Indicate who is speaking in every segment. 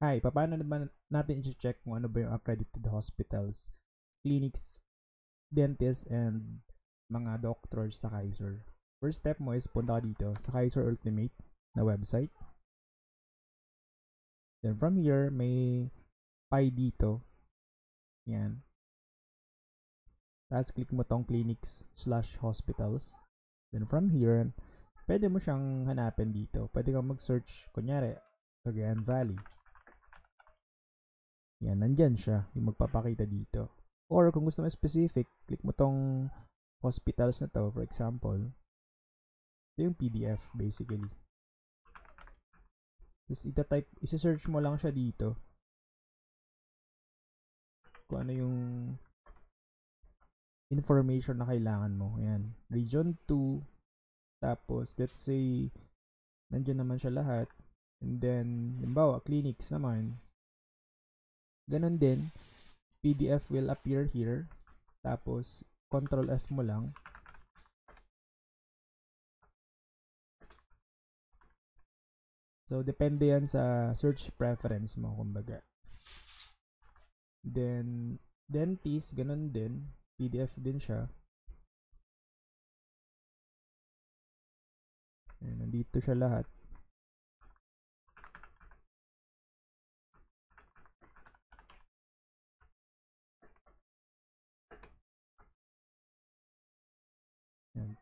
Speaker 1: Hi, paano naman natin i-check kung ano ba yung accredited hospitals, clinics, dentists, and mga doctors sa Kaiser? First step mo is punta ka dito sa Kaiser Ultimate na website. Then from here, may pie dito. Yan. Tapos click mo tong clinics/hospitals. Then from here, pwede mo siyang hanapin dito. Pwede kang mag-search, kunyari, Cagayan Valley. Yan, nandyan siya. Yung magpapakita dito. Or kung gusto mo specific, click mo tong hospitals na to, for example. Ito yung PDF, basically. Tapos ita-type, isa-search mo lang siya dito. Kung ano yung information na kailangan mo. Ayan. Region 2. Tapos, let's say, nandyan naman siya lahat. And then, halimbawa, clinics naman. Ganon din. PDF will appear here. Tapos, Control F mo lang. So, depende yan sa search preference mo, kumbaga. Then, dentist, ganun din. PDF din siya. Ayan, nandito siya lahat. Ayan.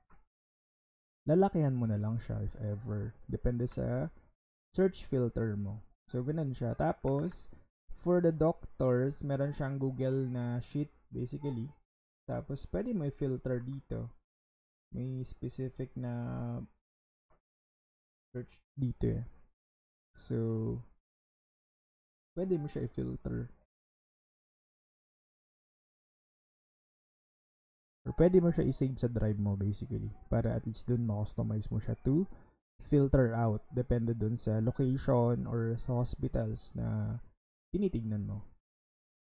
Speaker 1: Lalakihan mo na lang siya if ever. Depende sa search filter mo. So, ganun siya. Tapos, for the doctors, meron siyang Google na sheet, basically. Tapos, pwede mo i-filter dito. May specific na search dito eh. So, pwede mo siya i-filter. Or pwede mo siya i-save sa drive mo basically. Para at least dun ma-customize mo siya to filter out. Depende dun sa location or sa hospitals na tinitignan mo.